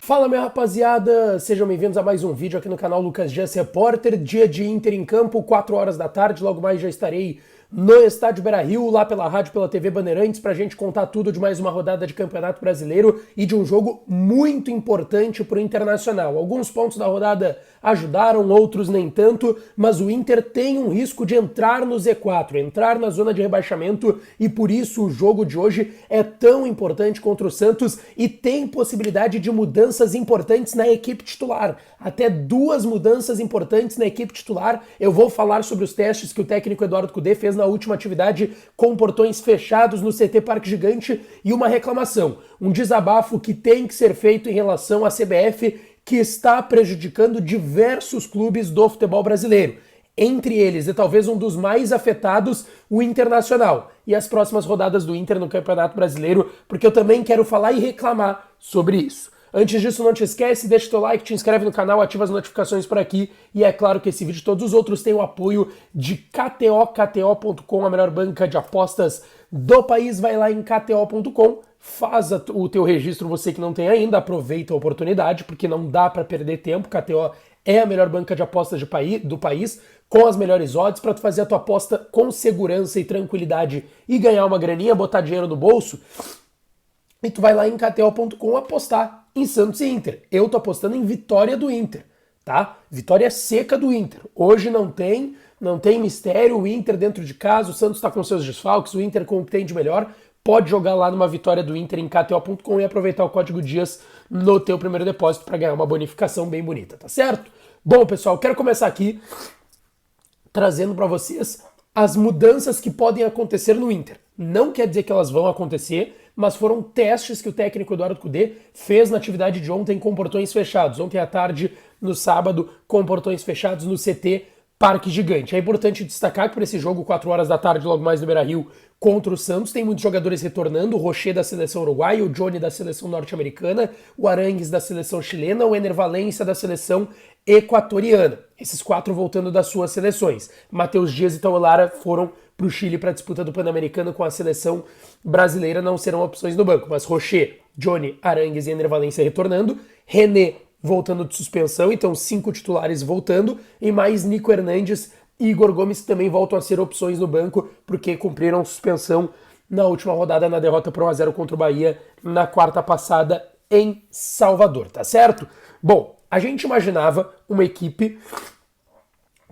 Fala, minha rapaziada, sejam bem-vindos a mais um vídeo aqui no canal Lucas Dias Repórter. Dia de Inter em campo, 4 horas da tarde, logo mais já estarei no Estádio Beira-Rio, lá pela rádio, pela TV Bandeirantes, pra gente contar tudo de mais uma rodada de Campeonato Brasileiro e de um jogo muito importante pro Internacional. Alguns pontos da rodada ajudaram, outros nem tanto, mas o Inter tem um risco de entrar no Z4, entrar na zona de rebaixamento, e por isso o jogo de hoje é tão importante contra o Santos e tem possibilidade de mudanças importantes na equipe titular. Até 2 mudanças importantes na equipe titular. Eu vou falar sobre os testes que o técnico Eduardo Cudê fez na última atividade com portões fechados no CT Parque Gigante e uma reclamação, um desabafo que tem que ser feito em relação à CBF, que está prejudicando diversos clubes do futebol brasileiro. Entre eles, e talvez um dos mais afetados, o Internacional. E as próximas rodadas do Inter no Campeonato Brasileiro, porque eu também quero falar e reclamar sobre isso. Antes disso, não te esquece, deixa o teu like, te inscreve no canal, ativa as notificações por aqui. E é claro que esse vídeo e todos os outros têm o apoio de KTO.com, a melhor banca de apostas do país. Vai lá em KTO.com, faz o teu registro, você que não tem ainda, aproveita a oportunidade, porque não dá para perder tempo. KTO é a melhor banca de apostas do país, com as melhores odds para tu fazer a tua aposta com segurança e tranquilidade e ganhar uma graninha, botar dinheiro no bolso. E tu vai lá em KTO.com apostar em Santos e Inter. Eu tô apostando em vitória do Inter, tá? Vitória seca do Inter. Hoje não tem mistério, o Inter dentro de casa, o Santos tá com seus desfalques, o Inter com o que tem de melhor. Pode jogar lá numa vitória do Inter em KTO.com e aproveitar o código DIAS no teu primeiro depósito para ganhar uma bonificação bem bonita, tá certo? Bom, pessoal, quero começar aqui trazendo para vocês as mudanças que podem acontecer no Inter. Não quer dizer que elas vão acontecer, mas foram testes que o técnico Eduardo Cudê fez na atividade de ontem com portões fechados. Ontem à tarde, no sábado, com portões fechados no CT Parque Gigante. É importante destacar que para esse jogo, 4 horas da tarde, logo mais no Beira-Rio, contra o Santos, tem muitos jogadores retornando, o Rocher da seleção uruguaia, o Johnny da seleção norte-americana, o Arangues da seleção chilena, o Ener Valencia da seleção equatoriana. Esses 4 voltando das suas seleções. Matheus Dias e Taulara foram para o Chile para a disputa do Pan-Americano com a seleção brasileira, não serão opções no banco, mas Rocher, Johnny, Arangues e Ener Valencia retornando, René voltando de suspensão, então 5 titulares voltando, e mais Nico Hernandes e Igor Gomes que também voltam a ser opções no banco, porque cumpriram suspensão na última rodada na derrota por 1-0 contra o Bahia na quarta passada em Salvador, tá certo? Bom, a gente imaginava uma equipe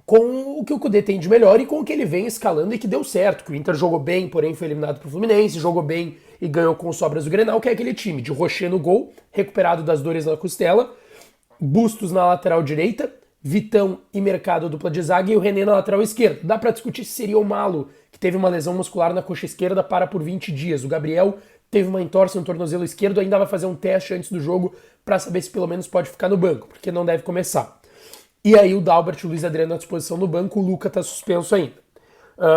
com o que o Cudê tem de melhor e com o que ele vem escalando e que deu certo, que o Inter jogou bem, porém foi eliminado pro Fluminense, jogou bem e ganhou com sobras do Grenal, que é aquele time de Rocher no gol, recuperado das dores na costela, Bustos na lateral direita, Vitão e Mercado dupla de zaga e o René na lateral esquerda. Dá pra discutir se seria o Malo, que teve uma lesão muscular na coxa esquerda, para por 20 dias. O Gabriel teve uma entorse no tornozelo esquerdo, ainda vai fazer um teste antes do jogo para saber se pelo menos pode ficar no banco, porque não deve começar. E aí o Dalbert e o Luiz Adriano à disposição no banco, o Luca tá suspenso ainda.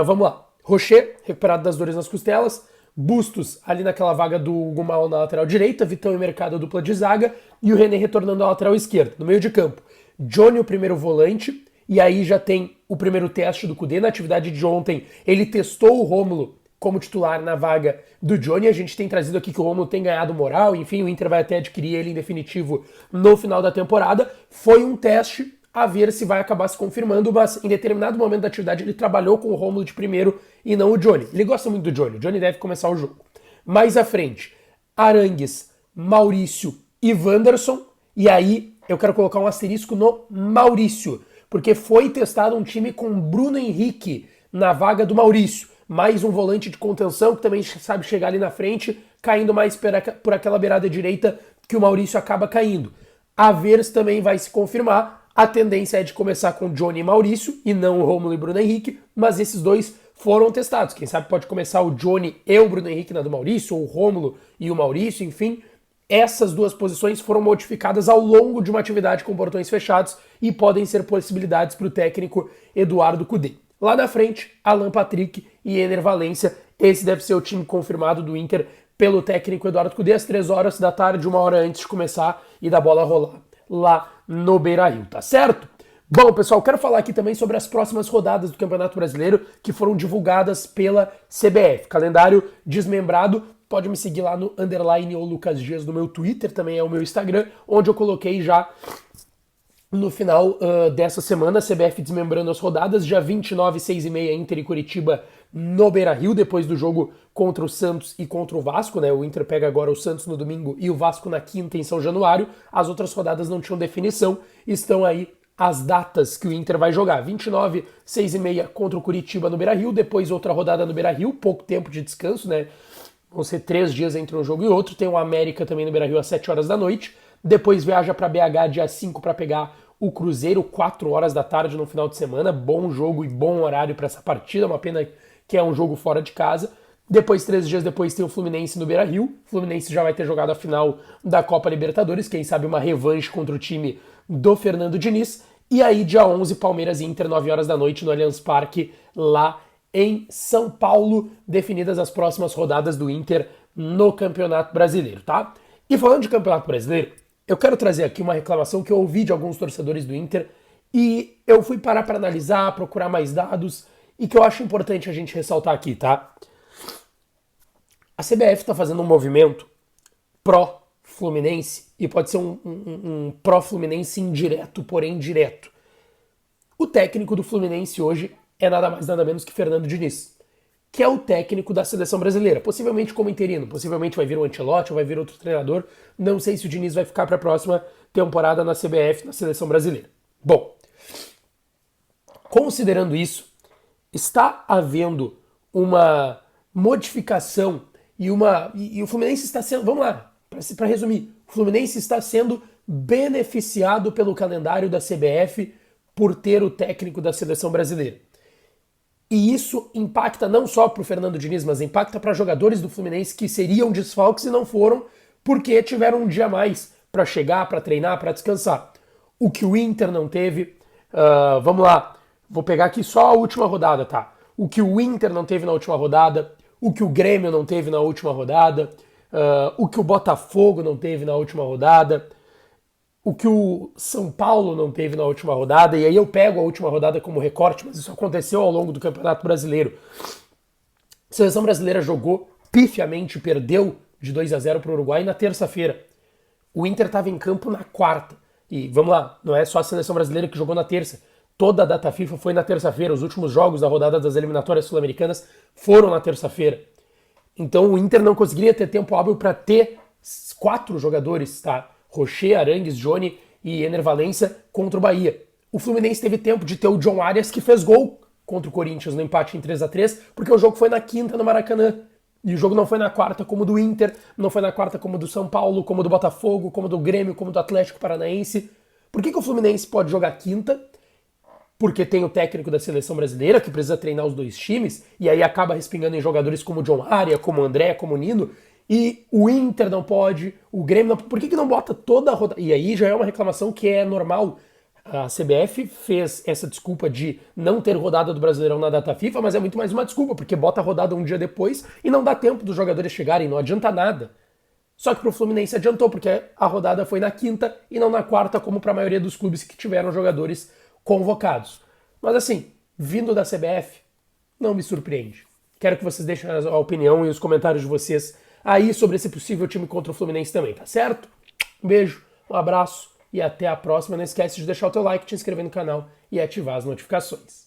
Vamos lá. Rocher, recuperado das dores nas costelas, Bustos ali naquela vaga do Gumal na lateral direita, Vitão e Mercado dupla de zaga e o René retornando à lateral esquerda. No meio de campo, Johnny o primeiro volante, e aí já tem o primeiro teste do Cudê. Na atividade de ontem, ele testou o Rômulo como titular na vaga do Johnny. A gente tem trazido aqui que o Rômulo tem ganhado moral, enfim, o Inter vai até adquirir ele em definitivo no final da temporada. Foi um teste a ver se vai acabar se confirmando, mas em determinado momento da atividade ele trabalhou com o Rômulo de primeiro e não o Johnny. Ele gosta muito do Johnny, o Johnny deve começar o jogo. Mais à frente, Arangues, Maurício e Wanderson, e aí eu quero colocar um asterisco no Maurício, porque foi testado um time com Bruno Henrique na vaga do Maurício, mais um volante de contenção que também sabe chegar ali na frente, caindo mais por aquela beirada direita que o Maurício acaba caindo. A ver se também vai se confirmar. A tendência é de começar com Johnny e Maurício, e não o Rômulo e Bruno Henrique, mas esses dois foram testados. Quem sabe pode começar o Johnny e o Bruno Henrique na do Maurício, ou o Rômulo e o Maurício, enfim. Essas 2 posições foram modificadas ao longo de uma atividade com portões fechados e podem ser possibilidades para o técnico Eduardo Cudê. Lá na frente, Alan Patrick e Ener Valencia. Esse deve ser o time confirmado do Inter pelo técnico Eduardo Cudê às 3 horas da tarde, 1 hora antes de começar e da bola rolar lá no Beira-Rio, tá certo? Bom, pessoal, quero falar aqui também sobre as próximas rodadas do Campeonato Brasileiro que foram divulgadas pela CBF. Calendário desmembrado pode me seguir lá no _ ou Lucas Dias no meu Twitter, também é o meu Instagram, onde eu coloquei já no final dessa semana, a CBF desmembrando as rodadas, dia 29, 6h30, Inter e Curitiba no Beira-Rio, depois do jogo contra o Santos e contra o Vasco, né? O Inter pega agora o Santos no domingo e o Vasco na quinta em São Januário. As outras rodadas não tinham definição, estão aí as datas que o Inter vai jogar. 29, 6h30 contra o Curitiba no Beira-Rio, depois outra rodada no Beira-Rio, pouco tempo de descanso, né? Vão ser 3 dias entre um jogo e outro. Tem o América também no Beira-Rio às 7 horas da noite. Depois viaja para BH dia 5 para pegar o Cruzeiro, 4 horas da tarde no final de semana. Bom jogo e bom horário para essa partida, uma pena que é um jogo fora de casa. Depois, 3 dias depois, tem o Fluminense no Beira-Rio. O Fluminense já vai ter jogado a final da Copa Libertadores, quem sabe uma revanche contra o time do Fernando Diniz. E aí, dia 11, Palmeiras e Inter, 9 horas da noite, no Allianz Parque, lá em São Paulo, definidas as próximas rodadas do Inter no Campeonato Brasileiro, tá? E falando de Campeonato Brasileiro, eu quero trazer aqui uma reclamação que eu ouvi de alguns torcedores do Inter e eu fui parar para analisar, procurar mais dados e que eu acho importante a gente ressaltar aqui, tá? A CBF está fazendo um movimento pró-Fluminense e pode ser um pró-Fluminense indireto, porém direto. O técnico do Fluminense hoje é nada mais nada menos que Fernando Diniz, que é o técnico da seleção brasileira, possivelmente como interino, possivelmente vai vir o Ancelotti ou vai vir outro treinador, não sei se o Diniz vai ficar para a próxima temporada na CBF, na seleção brasileira. Bom, considerando isso, está havendo uma modificação e o Fluminense está sendo, vamos lá, para resumir, o Fluminense está sendo beneficiado pelo calendário da CBF por ter o técnico da seleção brasileira. E isso impacta não só para o Fernando Diniz, mas impacta para jogadores do Fluminense que seriam desfalques e não foram porque tiveram um dia a mais para chegar, para treinar, para descansar. O que o Inter não teve, vamos lá, vou pegar aqui só a última rodada, tá? O que o Inter não teve na última rodada, o que o Grêmio não teve na última rodada, o que o Botafogo não teve na última rodada, o que o São Paulo não teve na última rodada, e aí eu pego a última rodada como recorte, mas isso aconteceu ao longo do Campeonato Brasileiro. A seleção brasileira jogou pifiamente, perdeu de 2-0 para o Uruguai na terça-feira. O Inter estava em campo na quarta. E vamos lá, não é só a seleção brasileira que jogou na terça. Toda a data FIFA foi na terça-feira. Os últimos jogos da rodada das eliminatórias sul-americanas foram na terça-feira. Então o Inter não conseguiria ter tempo hábil para ter 4 jogadores, tá? Rocher, Arangues, Johnny e Ener Valencia contra o Bahia. O Fluminense teve tempo de ter o John Arias, que fez gol contra o Corinthians no empate em 3-3, porque o jogo foi na quinta no Maracanã. E o jogo não foi na quarta como o do Inter, não foi na quarta como o do São Paulo, como o do Botafogo, como o do Grêmio, como o do Atlético Paranaense. Por que o Fluminense pode jogar quinta? Porque tem o técnico da seleção brasileira, que precisa treinar os 2 times, e aí acaba respingando em jogadores como o John Arias, como o André, como o Nino, e o Inter não pode, o Grêmio não pode. Por que não bota toda a rodada? E aí já é uma reclamação que é normal. A CBF fez essa desculpa de não ter rodada do Brasileirão na data FIFA, mas é muito mais uma desculpa, porque bota a rodada um dia depois e não dá tempo dos jogadores chegarem, não adianta nada. Só que pro Fluminense adiantou, porque a rodada foi na quinta e não na quarta, como para a maioria dos clubes que tiveram jogadores convocados. Mas assim, vindo da CBF, não me surpreende. Quero que vocês deixem a opinião e os comentários de vocês aí sobre esse possível time contra o Fluminense também, tá certo? Um beijo, um abraço e até a próxima. Não esquece de deixar o teu like, te inscrever no canal e ativar as notificações.